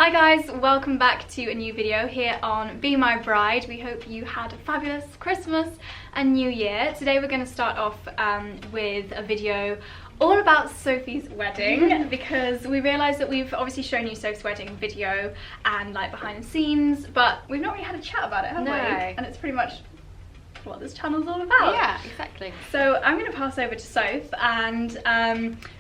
Hi guys, welcome back to a new video here on Be My Bride. We hope you had a fabulous Christmas and New Year. Today we're going to start off with a video all about Sophie's wedding because we realised that we've obviously shown you Sophie's wedding video and like behind the scenes, but we've not really had a chat about it, have we? And it's pretty much what this channel's all about. Yeah, exactly. So I'm going to pass over to Soph, and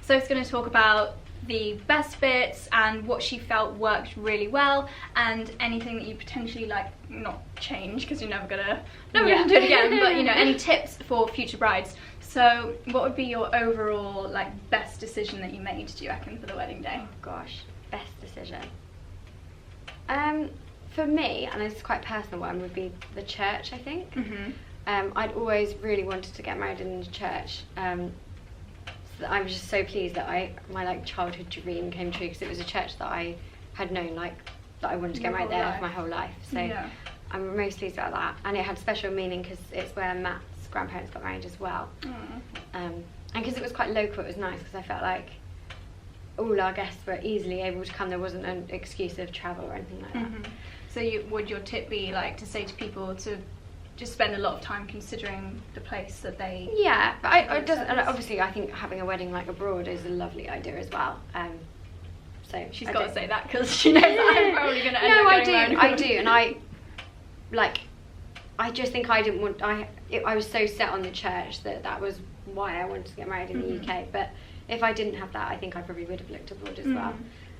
Soph's going to talk about the best bits and what she felt worked really well, and anything that you potentially like not change because you're never gonna do it again, but you know, any tips for future brides. So what would be your overall like best decision that you made, do you reckon, for the wedding day? Oh gosh, best decision. For me, and it's quite a personal one, would be the church, I think. I'd always really wanted to get married in the church. I was just so pleased that my like childhood dream came true, because it was a church that I had known, like, that I wanted to get married there for my whole life. So yeah. I'm most pleased about that, and it had special meaning because it's where Matt's grandparents got married as well. And because it was quite local, it was nice because I felt like all our guests were easily able to come. There wasn't an excuse of travel or anything like that. So would your tip be like to say to people to just spend a lot of time considering the place that they... Yeah, but and obviously I think having a wedding like abroad is a lovely idea as well. So she's got to say that because she knows that I'm probably going to end up going around. I do, and I just think I didn't want... I was so set on the church that was why I wanted to get married in the UK. But if I didn't have that, I think I probably would have looked abroad as well.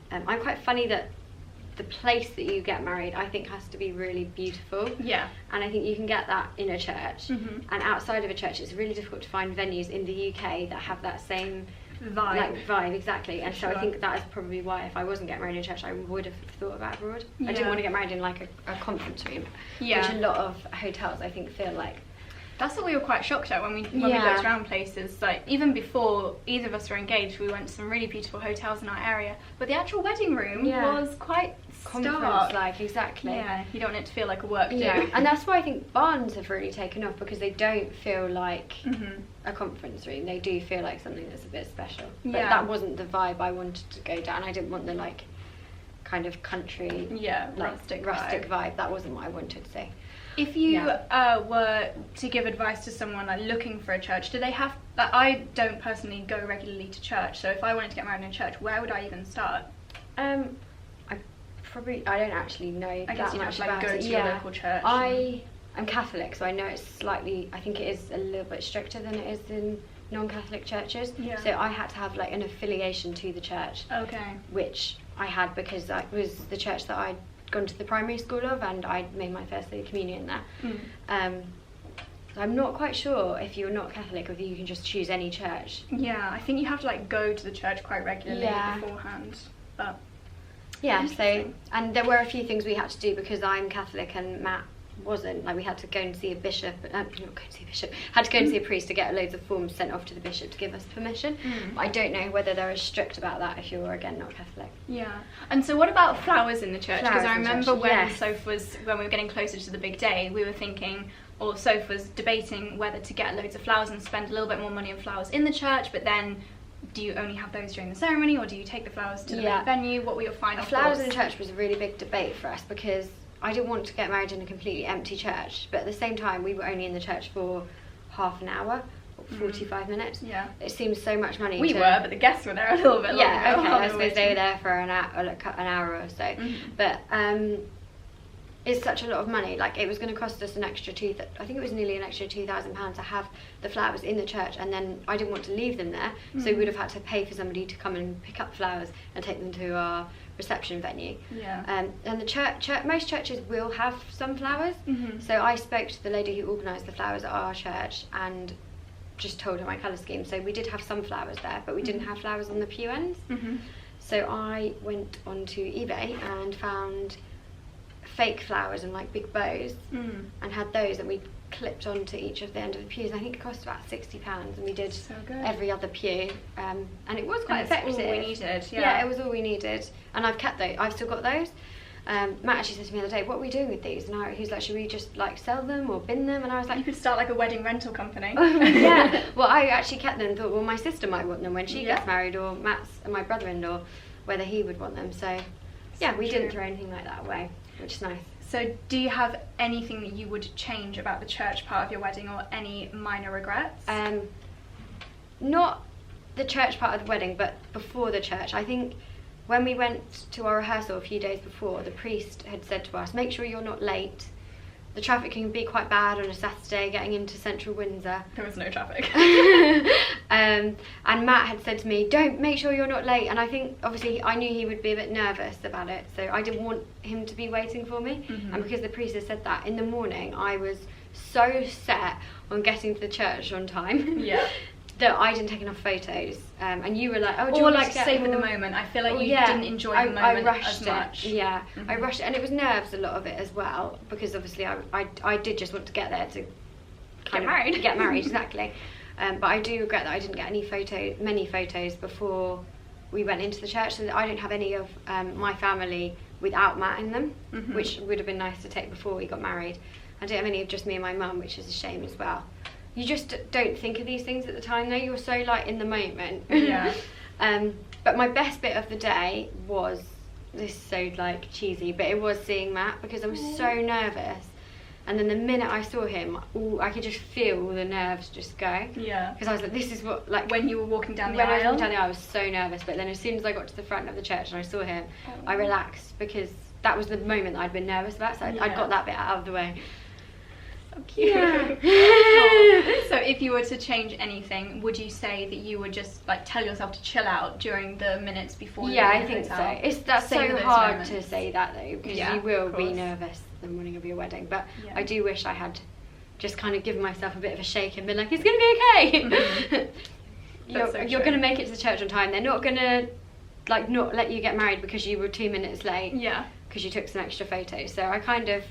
I'm quite funny that the place that you get married, I think, has to be really beautiful. Yeah. And I think you can get that in a church. And outside of a church, it's really difficult to find venues in the UK that have that same vibe, exactly. And so I think that is probably why, if I wasn't getting married in a church, I would have thought about abroad. I didn't want to get married in like a conference room, which a lot of hotels, I think, feel like. That's what we were quite shocked at when we looked around places. Like, even before either of us were engaged, we went to some really beautiful hotels in our area, but the actual wedding room was quite conference-like, exactly. Yeah, you don't want it to feel like a work do. Yeah, and that's why I think barns have really taken off, because they don't feel like a conference room. They do feel like something that's a bit special. But that wasn't the vibe I wanted to go down. I didn't want the like kind of country, rustic vibe. That wasn't what I wanted to say. If you were to give advice to someone like looking for a church, do they have... Like, I don't personally go regularly to church, so if I wanted to get married in a church, where would I even start? I don't actually know I guess you'd have to like go to your local church. I'm Catholic, so I know it's slightly... I think it is a little bit stricter than it is in non-Catholic churches. Yeah. So I had to have like an affiliation to the church. Okay. Which I had because that was the church that I'd gone to the primary school of, and I made my first Holy Communion there. So I'm not quite sure if you're not Catholic if you can just choose any church. Yeah, I think you have to like go to the church quite regularly beforehand. But yeah, so, and there were a few things we had to do because I'm Catholic and Matt wasn't. Like, we had to go and see a bishop, had to go and see a priest to get loads of forms sent off to the bishop to give us permission. But I don't know whether they're as strict about that if you're, again, not Catholic. Yeah. And so what about flowers in the church? Because I remember when when we were getting closer to the big day, we were thinking, or Soph was debating whether to get loads of flowers and spend a little bit more money on flowers in the church, but then do you only have those during the ceremony, or do you take the flowers to the main venue? What were your final thoughts? Flowers in the church was a really big debate for us, because I didn't want to get married in a completely empty church, but at the same time we were only in the church for half an hour or 45 minutes. Yeah. It seems so much money. We were, but the guests were there a little bit longer. Yeah, okay, I suppose they were there for an hour or so. But it's such a lot of money. Like, it was going to cost us an extra I think it was nearly an extra £2,000 to have the flowers in the church, and then I didn't want to leave them there, so we would have had to pay for somebody to come and pick up flowers and take them to our reception venue. Yeah. And the most churches will have some flowers. So I spoke to the lady who organised the flowers at our church and just told her my colour scheme. So we did have some flowers there, but we didn't have flowers on the pew ends. So I went onto eBay and found fake flowers and like big bows and had those, and we clipped onto each of the end of the pews. I think it cost about £60, and we did every other pew, and it was quite effective. All we needed. Yeah, it was all we needed, and I've kept those. I've still got those. Matt actually said to me the other day, "What are we doing with these?" And he was like, "Should we just like sell them or bin them?" And I was like, "You could start like a wedding rental company." Yeah. Well, I actually kept them and thought, well, my sister might want them when she gets married, or my brother-in-law, whether he would want them. So Yeah, we didn't throw anything like that away, which is nice. So do you have anything that you would change about the church part of your wedding, or any minor regrets? Not the church part of the wedding, but before the church. I think when we went to our rehearsal a few days before, the priest had said to us, make sure you're not late. The traffic can be quite bad on a Saturday getting into central Windsor. There was no traffic. And Matt had said to me, make sure you're not late. And I think, obviously, I knew he would be a bit nervous about it, so I didn't want him to be waiting for me. And because the priest had said that, in the morning, I was so set on getting to the church on time. Yeah. That I didn't take enough photos, and you were like, "Oh, do you want like to get save in the moment." I feel like you didn't enjoy the moment I rushed as much. Yeah, I rushed it, and it was nerves, a lot of it as well, because obviously I did just want to get there to get married. Get married, exactly. But I do regret that I didn't get many photos before we went into the church, so that I didn't have any of my family without Matt in them, which would have been nice to take before we got married. I don't have any of just me and my mum, which is a shame as well. You just don't think of these things at the time, though. You're so like in the moment. Yeah. But my best bit of the day was, this is so like cheesy, but it was seeing Matt, because I was so nervous. And then the minute I saw him, I could just feel all the nerves just go. Yeah. Because I was like, this is what, like, when you were walking down the aisle. When I was walking down the aisle, I was so nervous. But then as soon as I got to the front of the church and I saw him, I relaxed, because that was the moment that I'd been nervous about. So I'd got that bit out of the way. Cute. Yeah. So if you were to change anything, would you say that you would just like tell yourself to chill out during the minutes before? Yeah, I think so. That's so hard to say that though, because you will be nervous the morning of your wedding. But I do wish I had just kind of given myself a bit of a shake and been like, it's gonna be okay. You're gonna make it to the church on time. They're not gonna like not let you get married because you were 2 minutes late. Yeah. Because you took some extra photos. So I kind of,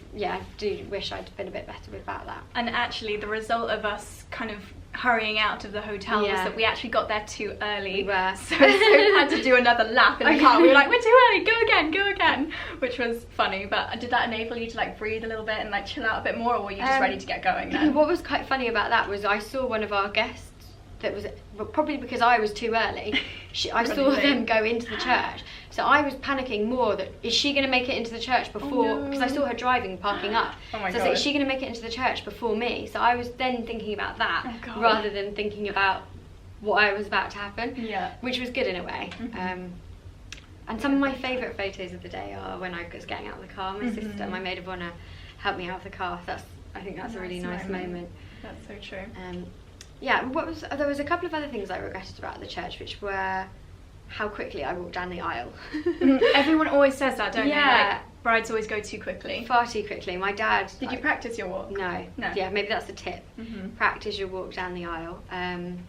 do wish I'd been a bit better about that. And actually the result of us kind of hurrying out of the hotel was that we actually got there too early. We were. So we had to do another lap in the car. We were like, we're too early, go again, which was funny. But did that enable you to like breathe a little bit and like chill out a bit more, or were you just ready to get going then? What was quite funny about that was I saw one of our guests that was, probably because I was too early, I saw them go into the church. So I was panicking more that, is she going to make it into the church before, because I saw her parking up. So I was like, is she going to make it into the church before me? So I was then thinking about that, rather than thinking about what I was about to happen, which was good in a way. And some of my favourite photos of the day are when I was getting out of the car. My sister, my maid of honour, helped me out of the car. I think that's a really nice moment. That's so true. Yeah, there was a couple of other things I regretted about the church, which were how quickly I walked down the aisle. Everyone always says that, don't they? Like, brides always go too quickly. Far too quickly. My dad... Did you practice your walk? No. Yeah, maybe that's a tip. Practice your walk down the aisle. And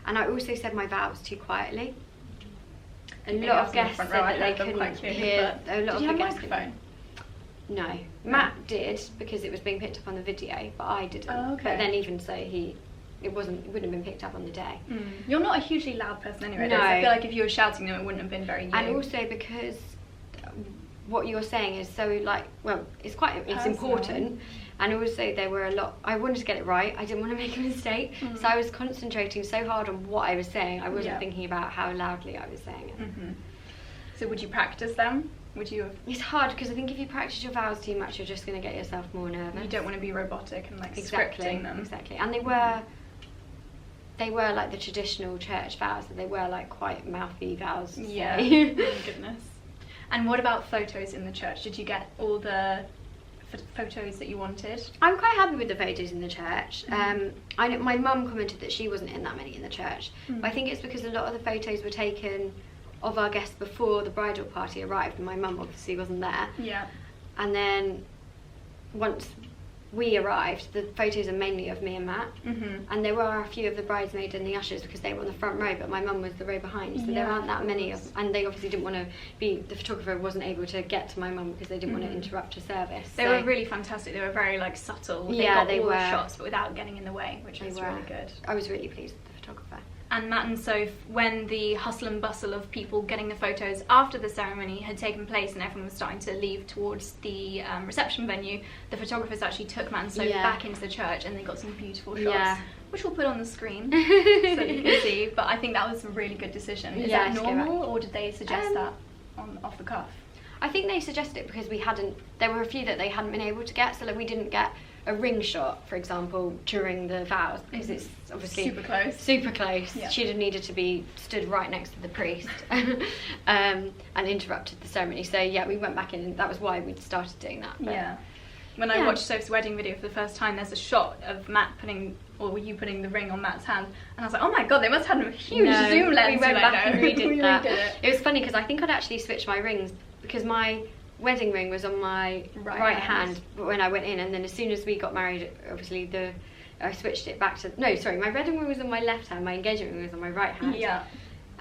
I also said my vows too quietly. A lot of guests said that they couldn't hear. A lot of the guests. No. Matt did, because it was being picked up on the video, but I didn't. Oh, okay. But then even so, it wouldn't have been picked up on the day. You're not a hugely loud person anyway. No. I feel like if you were shouting them, it wouldn't have been very you. And also because what you're saying is so like, well, it's important. And also there were a lot, I wanted to get it right. I didn't want to make a mistake. So I was concentrating so hard on what I was saying. I wasn't thinking about how loudly I was saying it. So would you practice them? Would you have... It's hard, because I think if you practice your vows too much, you're just going to get yourself more nervous. You don't want to be robotic and like scripting them. Exactly. And they were like the traditional church vows, so they were like quite mouthy vows. Yeah. Oh my goodness. And what about photos in the church? Did you get all the photos that you wanted? I'm quite happy with the photos in the church. I know my mum commented that she wasn't in that many in the church, but I think it's because a lot of the photos were taken of our guests before the bridal party arrived, and my mum obviously wasn't there. Yeah. And then once we arrived, the photos are mainly of me and Matt, and there were a few of the bridesmaids and the ushers because they were on the front row, but my mum was the row behind, so there aren't that many of, and they obviously didn't want to be, the photographer wasn't able to get to my mum because they didn't want to interrupt her service. They were really fantastic. They were very like subtle. They got all the shots but without getting in the way, which was really good. I was really pleased with the photographer. And Matt and Soph, when the hustle and bustle of people getting the photos after the ceremony had taken place and everyone was starting to leave towards the reception venue, the photographers actually took Matt and Soph back into the church, and they got some beautiful shots, which we'll put on the screen so you can see. But I think that was a really good decision. Is that normal, or did they suggest that off the cuff? I think they suggested it because there were a few that they hadn't been able to get, so like we didn't get a ring shot, for example, during the vows, because it's obviously super close. Yeah. She'd have needed to be stood right next to the priest and interrupted the ceremony. So yeah, we went back in, and that was why we started doing that. But, yeah. When I watched Soph's wedding video for the first time, there's a shot of Matt putting the ring on Matt's hand, and I was like, oh my god, they must have had a huge zoom lens. We went back and redid that. It was funny because I think I'd actually switched my rings, because my wedding ring was on my right hand when I went in, and then as soon as we got married, obviously I switched it back to, no, sorry, my wedding ring was on my left hand, my engagement ring was on my right hand. Yeah.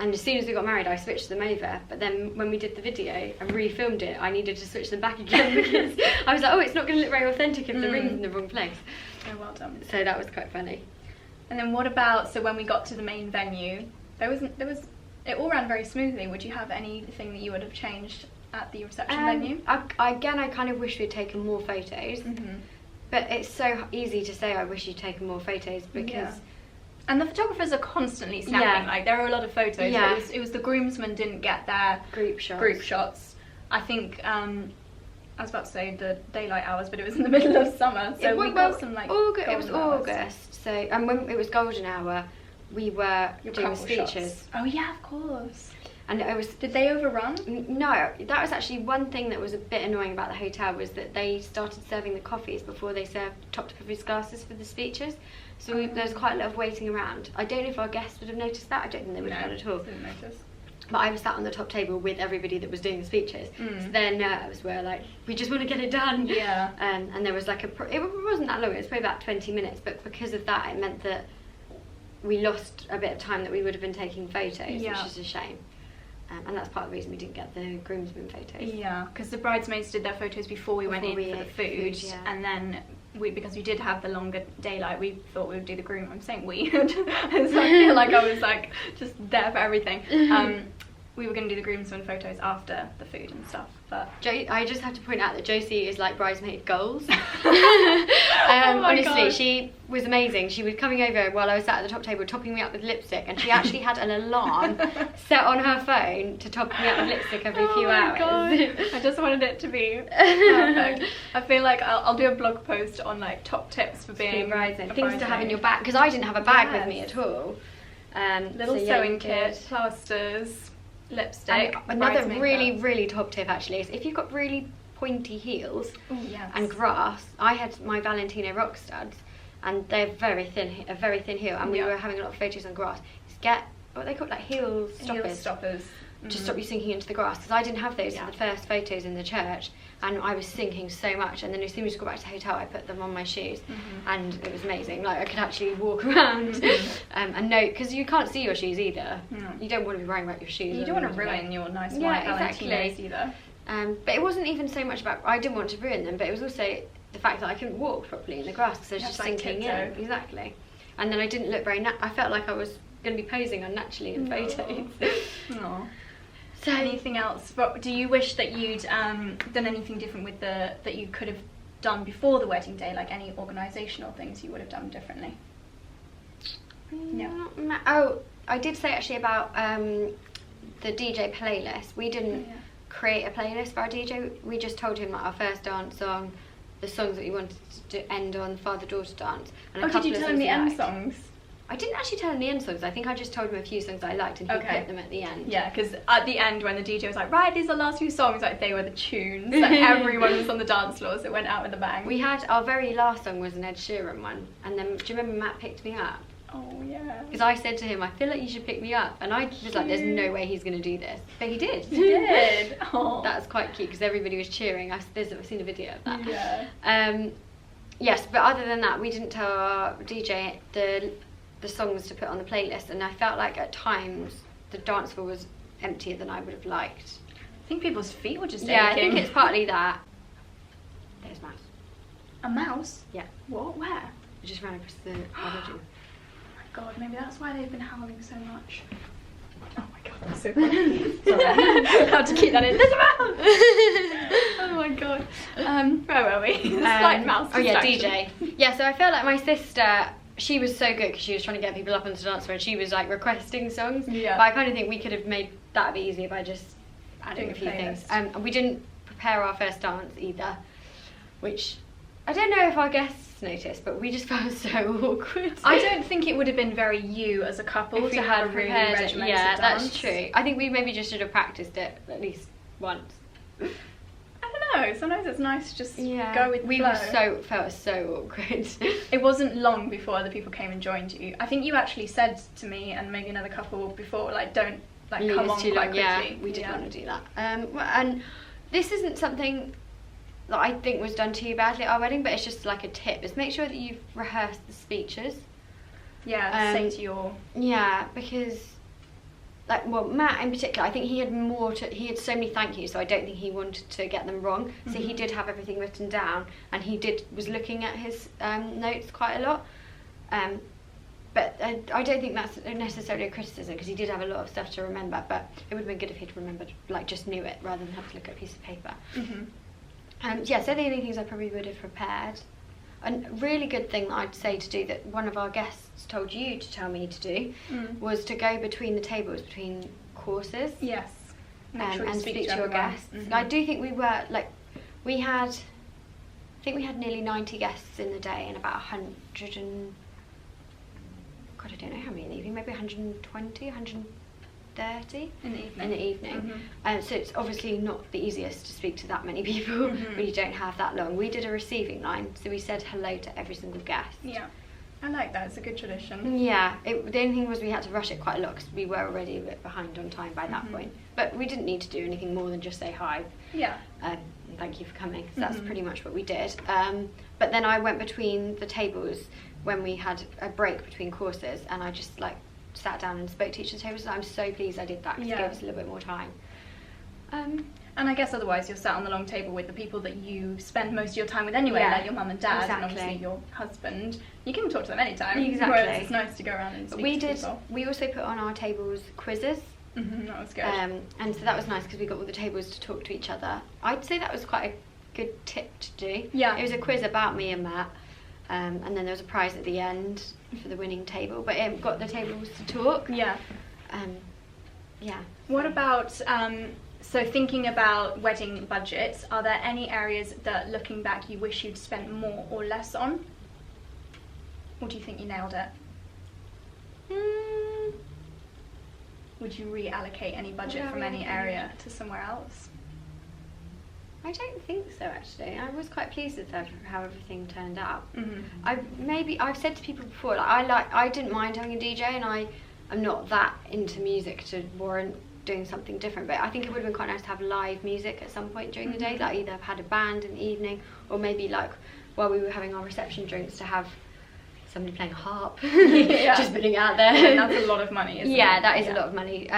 And as soon as we got married, I switched them over. But then when we did the video and refilmed it, I needed to switch them back again because I was like, oh, it's not going to look very authentic if the ring's in the wrong place. Oh, well done. So that was quite funny. And then what about, so when we got to the main venue, it all ran very smoothly. Would you have anything that you would have changed at the reception venue? I kind of wish we'd taken more photos. But it's so easy to say I wish you'd taken more photos because... Yeah. And the photographers are constantly snapping. Like, there are a lot of photos. Yeah. It was the groomsmen didn't get their group shots. I think I was about to say the daylight hours, but it was in the middle of summer, so we got some like August. It was August. So when it was golden hour, we were doing speeches. Shots. Oh yeah, of course. And it was. Did they overrun? No, that was actually one thing that was a bit annoying about the hotel, was that they started serving the coffees before they served topped coffees glasses for the speeches. So there was quite a lot of waiting around. I don't know if our guests would have noticed that. I don't think they would have at all. Didn't notice. But I was sat on the top table with everybody that was doing the speeches. So their nerves were like, we just want to get it done. Yeah. And there was like it wasn't that long. It was probably about 20 minutes. But because of that, it meant that we lost a bit of time that we would have been taking photos, which is a shame. And that's part of the reason we didn't get the groomsmen photos. Yeah, because the bridesmaids did their photos before we went in for the food, and then because we did have the longer daylight, we thought we would do the groom. I'm saying we. I feel like I was like just there for everything. We were going to do the groomsmen photos after the food and stuff, but I just have to point out that Josie is like bridesmaid goals. Oh honestly, God. She was amazing. She was coming over while I was sat at the top table, topping me up with lipstick, and she actually had an alarm set on her phone to top me up with lipstick every few hours. God. I just wanted it to be perfect. I feel like I'll do a blog post on like top tips for being a bridesmaid. Things to have in your bag, because I didn't have a bag with me at all. Little sewing kit, plasters, lipstick. And another really top tip actually is if you've got really pointy heels and grass. I had my Valentino rock studs, and they're a very thin heel, and we were having a lot of photos on grass. Just get what they call like heel stoppers. To stop you sinking into the grass, because I didn't have those for the first photos in the church, and I was sinking so much. And then as soon as we got back to the hotel, I put them on my shoes, and it was amazing. Like I could actually walk around and no, because you can't see your shoes either. You don't want to be worrying about your shoes. You don't want to ruin your nice white Valentinos either. But it wasn't even so much about I didn't want to ruin them, but it was also the fact that I couldn't walk properly in the grass because I was just sinking in. Exactly. And then I didn't look very I felt like I was going to be posing unnaturally in photos. So anything else? Do you wish that you'd done anything different with that you could have done before the wedding day, like any organisational things you would have done differently? No. Oh, I did say actually about the DJ playlist. We didn't create a playlist for our DJ. We just told him like our first dance song, the songs that we wanted to end on, father-daughter dance, and a couple did you tell him the end songs? I didn't actually tell him the end songs. I think I just told him a few songs I liked, and he put them at the end. Yeah, because at the end when the DJ was like, right, these are the last few songs, like they were the tunes. Like everyone was on the dance floor, so it went out with a bang. We had our very last song was an Ed Sheeran one, and then do you remember Matt picked me up? Oh yeah. Because I said to him, I feel like you should pick me up, and I was like, there's no way he's going to do this, but he did. He did. Oh. That was quite cute because everybody was cheering. I've seen a video of that. Yeah. Yes, but other than that, we didn't tell our DJ the songs to put on the playlist, and I felt like at times the dance floor was emptier than I would have liked. I think people's feet were just aching. Yeah, I think it's partly that. There's a mouse. A mouse? Yeah. What? Where? It just ran across the bedroom. Oh my god, maybe that's why they've been howling so much. Oh my god, that's so funny. Sorry, I had to keep that in. There's a mouse! Oh my god. Where were we? Slight mouse distraction. DJ. Yeah, so I felt like my sister, she was so good because she was trying to get people up onto the dance floor, and she was like requesting songs. Yeah. But I kind of think we could have made that a bit easier by just adding a few things. And we didn't prepare our first dance either, which I don't know if our guests noticed, but we just felt so awkward. I don't think it would have been very you as a couple to have a really regimented dance. Yeah, that's true. I think we maybe just should have practiced it at least once. I don't know, sometimes it's nice to just go with the flow. We felt so awkward. It wasn't long before other people came and joined you. I think you actually said to me and maybe another couple before, like, don't like come on quite quickly. Yeah, we did want to do that. And this isn't something that I think was done too badly at our wedding, but it's just like a tip, is make sure that you've rehearsed the speeches. Yeah, say to your... Yeah, because... Like, well, Matt in particular, I think he had so many thank yous, so I don't think he wanted to get them wrong. So he did have everything written down, and he was looking at his notes quite a lot. But I don't think that's necessarily a criticism, because he did have a lot of stuff to remember, but it would have been good if he'd remembered, like, just knew it rather than have to look at a piece of paper. Yeah, so the only things I probably would have prepared. A really good thing that I'd say to do, that one of our guests told you to tell me to do, was to go between the tables, between courses. Yes. And speak to your guests. I do think we were, like, we had nearly 90 guests in the day, and about 100 and... God, I don't know how many in the evening, maybe 120, 130 in the evening. In the evening. So it's obviously not the easiest to speak to that many people when you don't have that long. We did a receiving line, so we said hello to every single guest. Yeah, I like that. It's a good tradition. Yeah, the only thing was we had to rush it quite a lot because we were already a bit behind on time by that point. But we didn't need to do anything more than just say hi. Yeah. And thank you for coming. So that's pretty much what we did. But then I went between the tables when we had a break between courses, and I just like sat down and spoke to each of the tables. So I'm so pleased I did that, because it gave us a little bit more time. And I guess otherwise you're sat on the long table with the people that you spend most of your time with anyway, like your mum and dad, and obviously your husband. You can talk to them anytime. Exactly. Whereas it's nice to go around and speak to people. We also put on our tables quizzes. That was good. And so that was nice, because we got all the tables to talk to each other. I'd say that was quite a good tip to do. Yeah. It was a quiz about me and Matt. And then there was a prize at the end for the winning table, but it got the tables to talk. Yeah. Yeah. What about, so thinking about wedding budgets, are there any areas that, looking back, you wish you'd spent more or less on? Or do you think you nailed it? Would you reallocate any budget from any area to somewhere else? I don't think so, actually. I was quite pleased with how everything turned out. I've said to people before, I didn't mind having a DJ, and I'm not that into music to warrant doing something different, but I think it would have been quite nice to have live music at some point during the day, like either have had a band in the evening, or maybe like while we were having our reception drinks, to have somebody playing a harp. Just putting it out there. And that's a lot of money, isn't it? Yeah, that is a lot of money.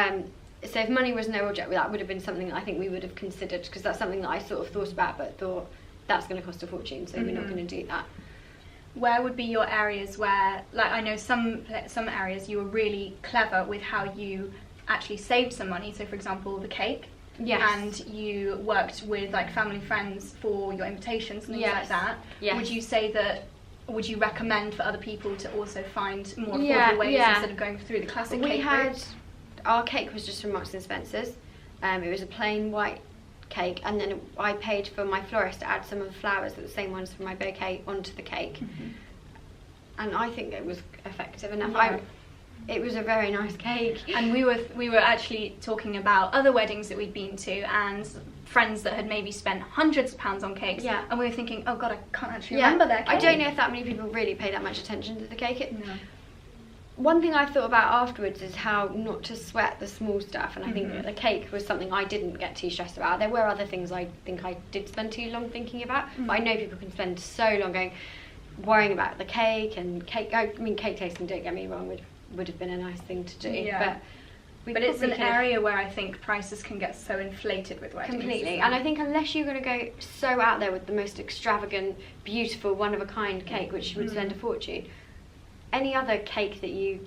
So if money was no object, that would have been something that I think we would have considered, because that's something that I sort of thought about, but thought that's going to cost a fortune, so we're not going to do that. Where would be your areas where, like, I know some areas you were really clever with how you actually saved some money. So for example, the cake. Yes. And you worked with like family friends for your invitations and things like that. Yes. Would you recommend for other people to also find more affordable ways instead of going through the classic cake route? Our cake was just from Marks and Spencer's. It was a plain white cake, and then I paid for my florist to add some of the flowers, the same ones from my bouquet, onto the cake. And I think it was effective enough. It was a very nice cake. And we were actually talking about other weddings that we'd been to, and friends that had maybe spent hundreds of pounds on cakes. Yeah. And we were thinking, oh God, I can't actually remember their cake. I don't know if that many people really pay that much attention to the cake. No. One thing I thought about afterwards is how not to sweat the small stuff, and I think that the cake was something I didn't get too stressed about. There were other things I think I did spend too long thinking about, but I know people can spend so long worrying about the cake and cake. I mean, cake tasting, don't get me wrong, would have been a nice thing to do. Yeah. But it's an area where I think prices can get so inflated with weddings. Completely. And I think unless you're going to go so out there with the most extravagant, beautiful, one-of-a-kind cake, which would spend a fortune, any other cake that you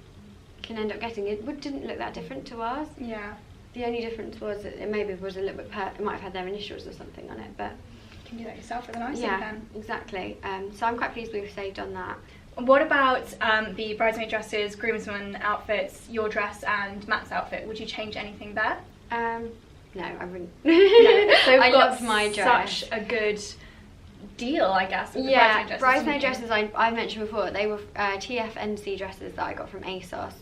can end up getting, didn't look that different to ours. Yeah. The only difference was that it maybe was a little bit it might have had their initials or something on it, but you can do that yourself with an icing pen. Exactly. So I'm quite pleased we've saved on that. What about the bridesmaid dresses, groomsmen outfits, your dress and Matt's outfit? Would you change anything there? No, I wouldn't. No. So I loved my dress. Such a good deal, I guess. With Yeah, the bridesmaid dresses I mentioned before, they were TFNC dresses that I got from ASOS.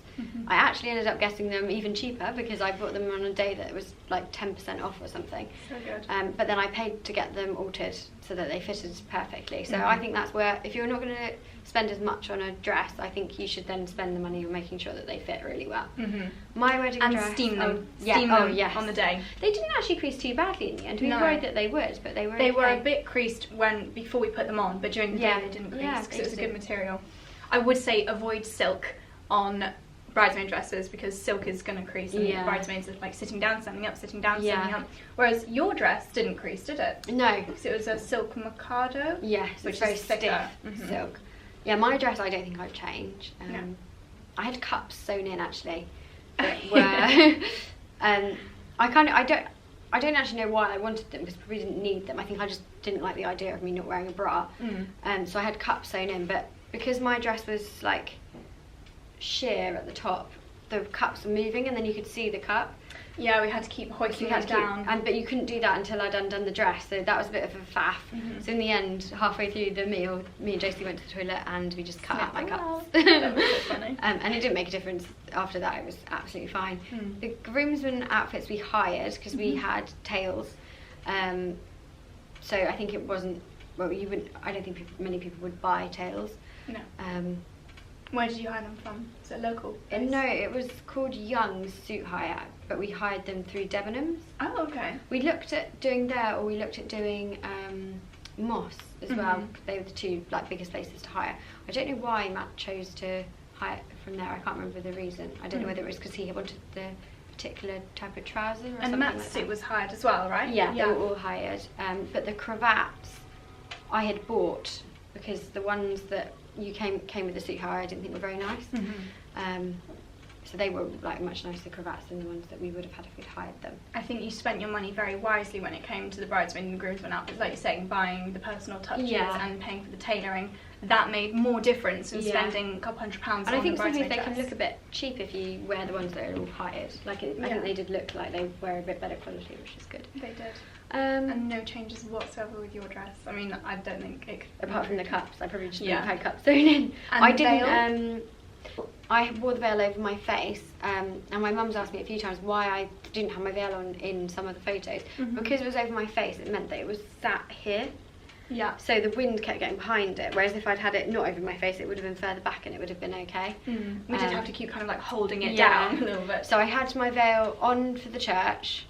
I actually ended up getting them even cheaper because I bought them on a day that it was like 10% off or something. So good. But then I paid to get them altered so that they fitted perfectly. So I think that's where, if you're not going to spend as much on a dress, I think you should then spend the money on making sure that they fit really well. My wedding dress... And steam them. Steam them yes. On the day. They didn't actually crease too badly in the end. We were worried that they would, but they were They were okay. a bit creased before we put them on, but during the day they didn't crease because it was a good material. I would say avoid silk on bridesmaid dresses because silk is going to crease and bridesmaids are like sitting down, standing up, sitting down, standing up. Whereas your dress didn't crease, did it? No. Because it was a silk Mikado. Yes, which it's very is thicker. stiff silk. Yeah, my dress I don't think I'd change. I had cups sewn in actually that were I don't actually know why I wanted them because I probably didn't need them. I think I just didn't like the idea of me not wearing a bra. So I had cups sewn in, but because my dress was like sheer at the top, the cups were moving and then you could see the cup. Yeah, we had to keep hoisting it down. But you couldn't do that until I'd undone the dress, so that was a bit of a faff. So in the end, halfway through the meal, me and Josie went to the toilet and we just cut out my cups. That was so funny. And it didn't make a difference after that, it was absolutely fine. The groomsmen outfits we hired, because we had tails, so I think it wasn't, well, you wouldn't, I don't think many people would buy tails. No. Where did you hire them from? Is it local? No, it was called Young's Suit Hire, but we hired them through Debenhams. Oh, okay. We looked at doing there, or we looked at doing Moss as well. They were the two biggest places to hire. I don't know why Matt chose to hire from there. I can't remember the reason. I don't know whether it was because he wanted the particular type of trouser or something like that. And Matt's suit was hired as well, right? Yeah, they were all hired. But the cravats I had bought because the ones that you came with the suit hire I didn't think were very nice. So they were much nicer cravats than the ones that we would have had if we'd hired them. I think you spent your money very wisely when it came to the bridesmaid and groomsmen outfits, like you're saying, buying the personal touches and paying for the tailoring. That made more difference than spending a couple £100 on and I think the sometimes bridesmaid they dress. can look a bit cheap if you wear the ones that are all hired. I think they did look like they were a bit better quality, which is good. They did. And no changes whatsoever with your dress. I mean, I don't think it could... Apart from the cups, I probably just wouldn't have had cups sewn in. And I didn't. I wore the veil over my face, and my mum's asked me a few times why I didn't have my veil on in some of the photos. Because it was over my face, it meant that it was sat here. Yeah. So the wind kept getting behind it, whereas if I'd had it not over my face, it would have been further back and it would have been okay. We did have to keep kind of holding it down a little bit. So I had my veil on for the church,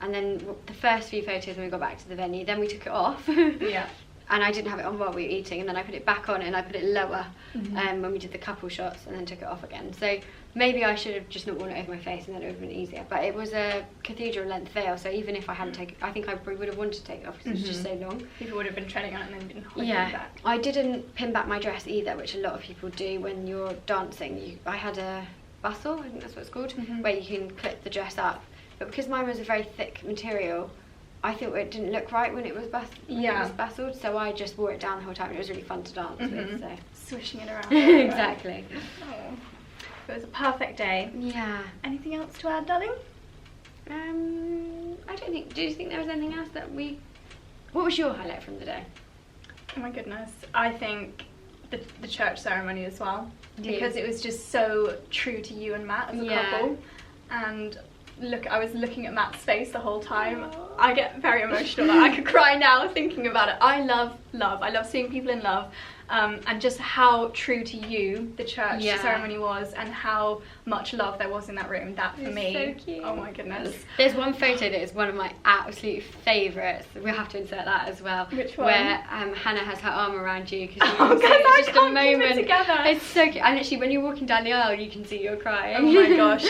and then the first few photos when we got back to the venue, then we took it off. And I didn't have it on while we were eating, and then I put it back on and I put it lower when we did the couple shots, and then took it off again. So maybe I should have just not worn it over my face, and then it would have been easier. But it was a cathedral length veil, so even if I hadn't taken it, I think I probably would have wanted to take it off because it was just so long. People would have been treading on it and then been holding it back. I didn't pin back my dress either, which a lot of people do when you're dancing. I had a bustle, I think that's what it's called, where you can clip the dress up. But because mine was a very thick material, I thought it didn't look right when it was bustled, so I just wore it down the whole time. It was really fun to dance with. So. Swishing it around. Exactly. Oh. It was a perfect day. Yeah. Anything else to add, darling? I don't think. Do you think there was anything else that we? What was your highlight from the day? Oh my goodness, I think the church ceremony as well, because it was just so true to you and Matt as a couple, and. I was looking at Matt's face the whole time. I get very emotional. I could cry now thinking about it. I love love. I love seeing people in love. And just how true to you the church ceremony was, and how much love there was in that room. That for me, so cute. Oh my goodness. There's one photo that is one of my absolute favourites. We'll have to insert that as well. Which one? Where Hannah has her arm around you because it's just a moment. Keep it together. It's so cute. And literally, when you're walking down the aisle, you can see you're crying. Oh my gosh.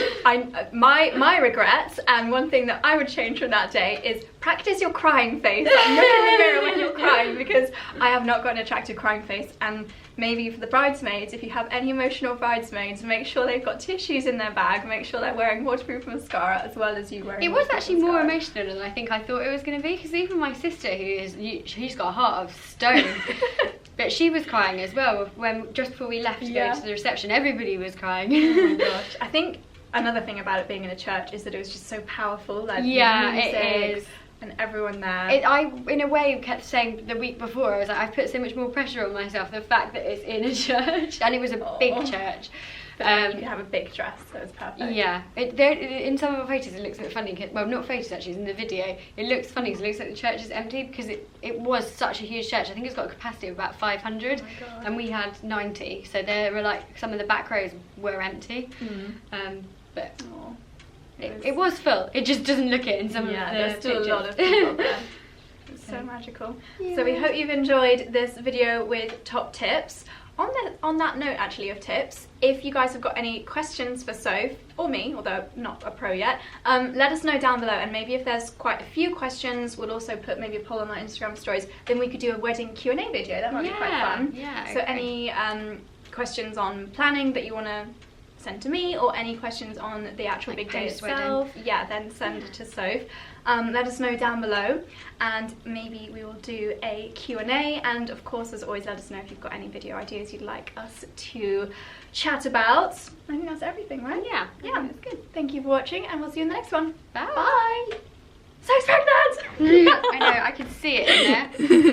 My regrets, and one thing that I would change from that day is practice your crying face. Look in the mirror when you're crying, because I have not got an attractive crying face. And maybe for the bridesmaids, if you have any emotional bridesmaids, make sure they've got tissues in their bag, make sure they're wearing waterproof mascara as well as you wearing. It was actually more emotional than I think I thought it was going to be, because even my sister, she's got a heart of stone, but she was crying as well when just before we left to go to the reception. Everybody was crying. Oh my gosh. I think another thing about it being in a church is that it was just so powerful. Like, yeah, music it is. and everyone there. I, in a way, kept saying the week before, I was like, I've put so much more pressure on myself, the fact that it's in a church, and it was a big church. You could have a big dress, so it's perfect. Yeah, in some of the photos it looks a bit funny, well, not photos actually, in the video, it looks funny because it looks like the church is empty, because it was such a huge church. I think it's got a capacity of about 500, and we had 90, so there were like, some of the back rows were empty, but it was full. It just doesn't look it in some of the there's still pictures. a lot of people there. It's so magical. Yeah. So we hope you've enjoyed this video with top tips. On that note, actually, of tips, if you guys have got any questions for Soph, or me, although not a pro yet, let us know down below, and maybe if there's quite a few questions, we'll also put maybe a poll on our Instagram stories, then we could do a wedding Q&A video. That might be quite fun. Yeah. So any questions on planning that you want to send to me, or any questions on the actual big day itself, then send it to Soph. Let us know down below, and maybe we will do a Q&A, and of course, as always, let us know if you've got any video ideas you'd like us to chat about. I think that's everything, right? Yeah, that's good. Thank you for watching, and we'll see you in the next one. Bye. Bye. Soph's pregnant! I know, I can see it in there.